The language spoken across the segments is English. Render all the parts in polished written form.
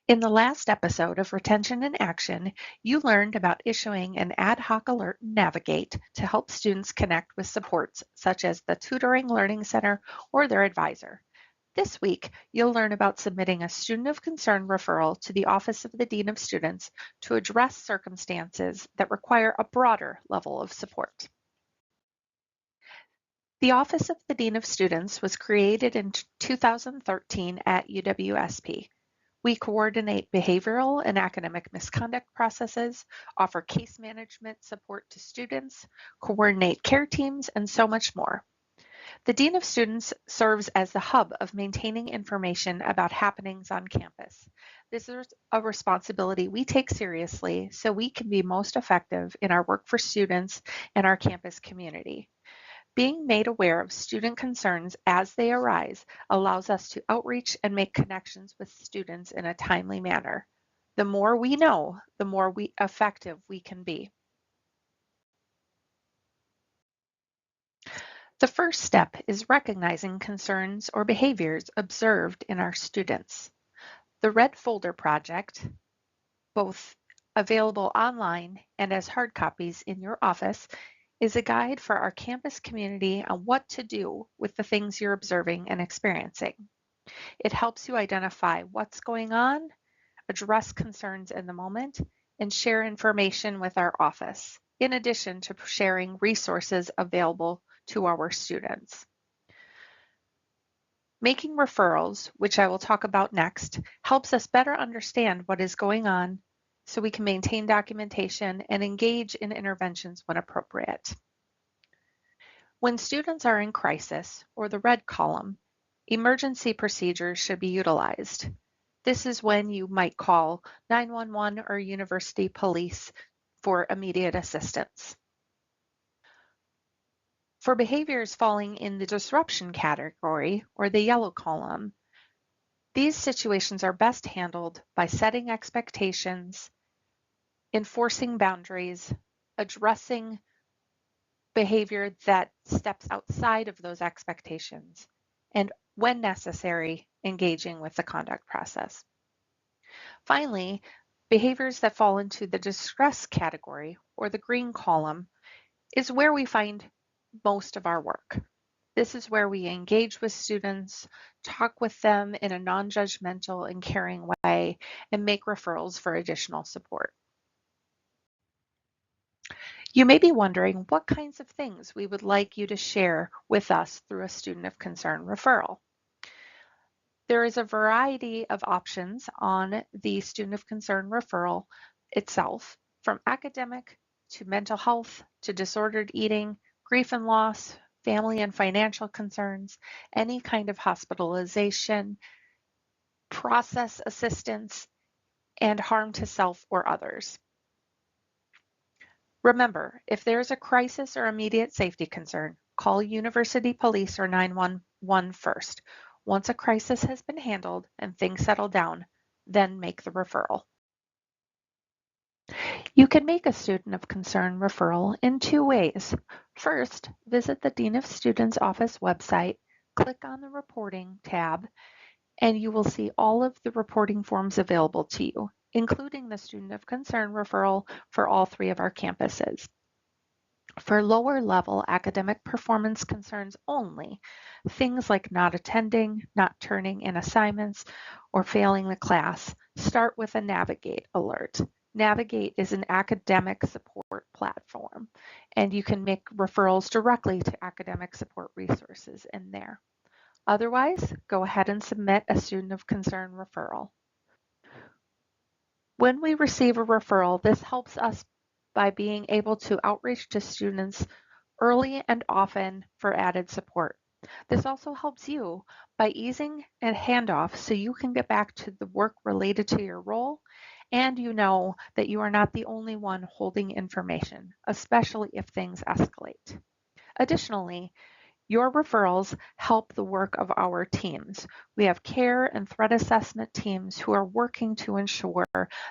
In the last episode of Retention in Action, you learned about issuing an ad hoc alert in Navigate to help students connect with supports such as the Tutoring Learning Center or their advisor. This week, you'll learn about submitting a Student of Concern referral to the Office of the Dean of Students to address circumstances that require a broader level of support. The Office of the Dean of Students was created in 2013 at UWSP. We coordinate behavioral and academic misconduct processes, offer case management support to students, coordinate care teams, and so much more. The Dean of Students serves as the hub of maintaining information about happenings on campus. This is a responsibility we take seriously so we can be most effective in our work for students and our campus community. Being made aware of student concerns as they arise allows us to outreach and make connections with students in a timely manner. The more we know, the more effective we can be. The first step is recognizing concerns or behaviors observed in our students. The Red Folder Project, both available online and as hard copies in your office, is a guide for our campus community on what to do with the things you're observing and experiencing. It helps you identify what's going on, address concerns in the moment, and share information with our office, in addition to sharing resources available to our students. Making referrals, which I will talk about next, helps us better understand what is going on so we can maintain documentation and engage in interventions when appropriate. When students are in crisis, or the red column, emergency procedures should be utilized. This is when you might call 911 or university police for immediate assistance. For behaviors falling in the disruption category, or the yellow column, these situations are best handled by setting expectations, enforcing boundaries, addressing behavior that steps outside of those expectations, and when necessary, engaging with the conduct process. Finally, behaviors that fall into the distress category, or the green column, is where we find most of our work. This is where we engage with students, talk with them in a non-judgmental and caring way, and make referrals for additional support. You may be wondering what kinds of things we would like you to share with us through a Student of Concern referral. There is a variety of options on the Student of Concern referral itself, from academic to mental health to disordered eating, grief and loss, family and financial concerns, any kind of hospitalization, process assistance, and harm to self or others. Remember, if there is a crisis or immediate safety concern, call University Police or 911 first. Once a crisis has been handled and things settle down, then make the referral. You can make a Student of Concern referral in two ways. First, visit the Dean of Students Office website, click on the Reporting tab, and you will see all of the reporting forms available to you, including the Student of Concern referral for all three of our campuses. For lower level academic performance concerns only, things like not attending, not turning in assignments, or failing the class, start with a Navigate alert. Navigate is an academic support platform, and you can make referrals directly to academic support resources in there. Otherwise, go ahead and submit a Student of Concern referral. When we receive a referral, this helps us by being able to outreach to students early and often for added support. This also helps you by easing a handoff so you can get back to the work related to your role, and you know that you are not the only one holding information, especially if things escalate. Additionally, your referrals help the work of our teams. We have care and threat assessment teams who are working to ensure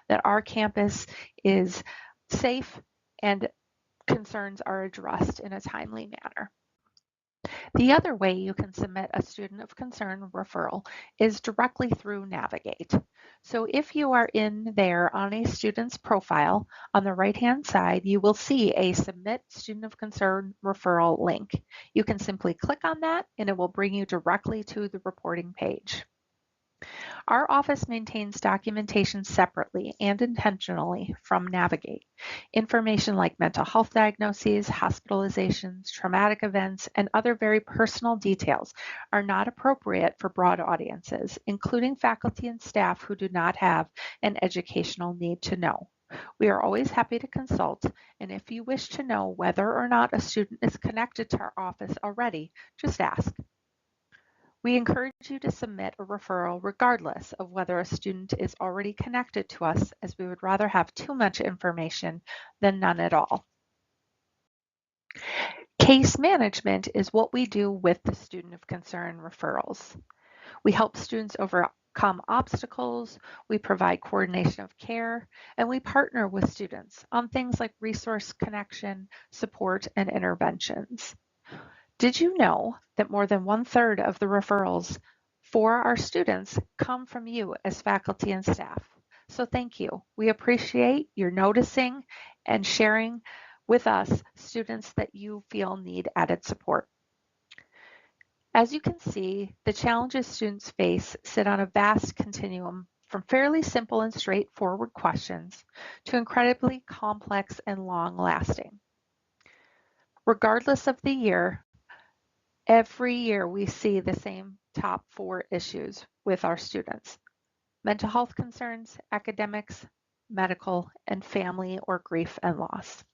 that our campus is safe and concerns are addressed in a timely manner. The other way you can submit a Student of Concern referral is directly through Navigate. So if you are in there on a student's profile, on the right-hand side, you will see a Submit Student of Concern referral link. You can simply click on that and it will bring you directly to the reporting page. Our office maintains documentation separately and intentionally from Navigate. Information like mental health diagnoses, hospitalizations, traumatic events, and other very personal details are not appropriate for broad audiences, including faculty and staff who do not have an educational need to know. We are always happy to consult, and if you wish to know whether or not a student is connected to our office already, just ask. We encourage you to submit a referral regardless of whether a student is already connected to us, as we would rather have too much information than none at all. Case management is what we do with the student of concern referrals. We help students overcome obstacles, we provide coordination of care, and we partner with students on things like resource connection, support, and interventions. Did you know that more than 1/3 of the referrals for our students come from you as faculty and staff? So thank you. We appreciate your noticing and sharing with us students that you feel need added support. As you can see, the challenges students face sit on a vast continuum from fairly simple and straightforward questions to incredibly complex and long-lasting. Regardless of the year, every year we see the same top 4 issues with our students: mental health concerns, academics, medical, and family or grief and loss.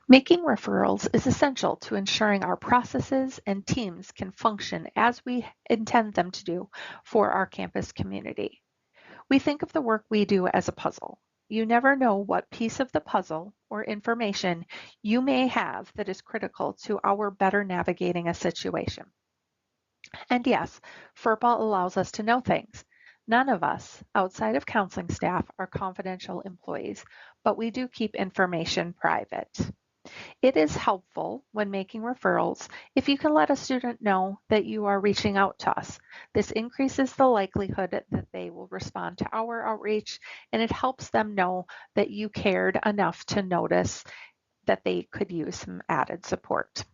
Making referrals is essential to ensuring our processes and teams can function as we intend them to do for our campus community. We think of the work we do as a puzzle. You never know what piece of the puzzle or information you may have that is critical to our better navigating a situation. And yes, FERPA allows us to know things. None of us, outside of counseling staff, are confidential employees, but we do keep information private. It is helpful when making referrals if you can let a student know that you are reaching out to us. This increases the likelihood that they will respond to our outreach, and it helps them know that you cared enough to notice that they could use some added support.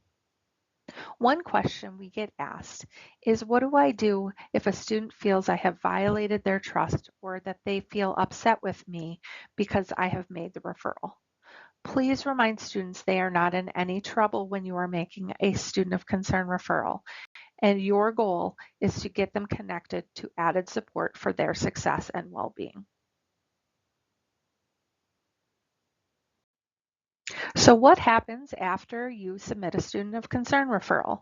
One question we get asked is, what do I do if a student feels I have violated their trust or that they feel upset with me because I have made the referral? Please remind students they are not in any trouble when you are making a student of concern referral, and your goal is to get them connected to added support for their success and well-being. So what happens after you submit a student of concern referral?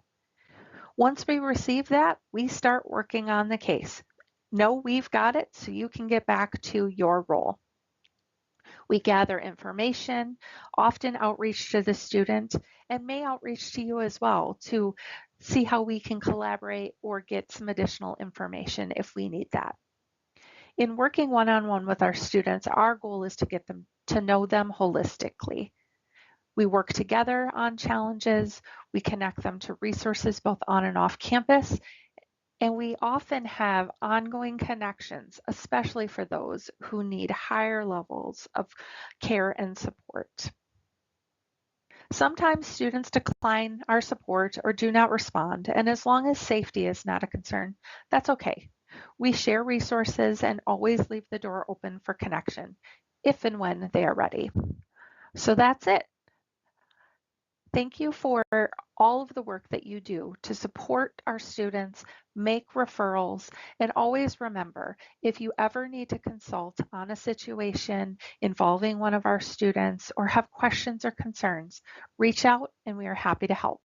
Once we receive that, we start working on the case. Know we've got it so you can get back to your role. We gather information, often outreach to the student, and may outreach to you as well to see how we can collaborate or get some additional information if we need that. In working one-on-one with our students, our goal is to get them to know them holistically. We work together on challenges, we connect them to resources both on and off campus, and we often have ongoing connections, especially for those who need higher levels of care and support. Sometimes students decline our support or do not respond, and as long as safety is not a concern, that's okay. We share resources and always leave the door open for connection, if and when they are ready. So that's it. Thank you for all of the work that you do to support our students, make referrals, and always remember, if you ever need to consult on a situation involving one of our students or have questions or concerns, reach out and we are happy to help.